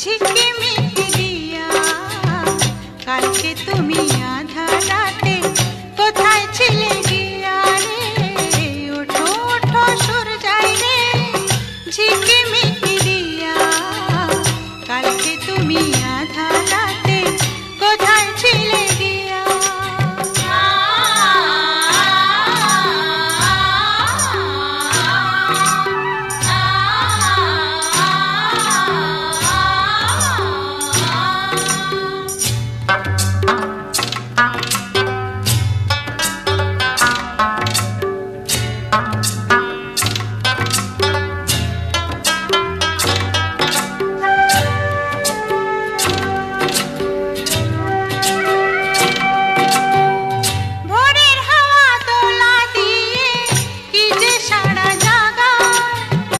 ঝিকিমিকি দিয়া কালকে তুমি আধা রাতে কোথায় ছিলে গিয়া রে ওঠো ওঠো সুর যাই রে ঝিকিমিকি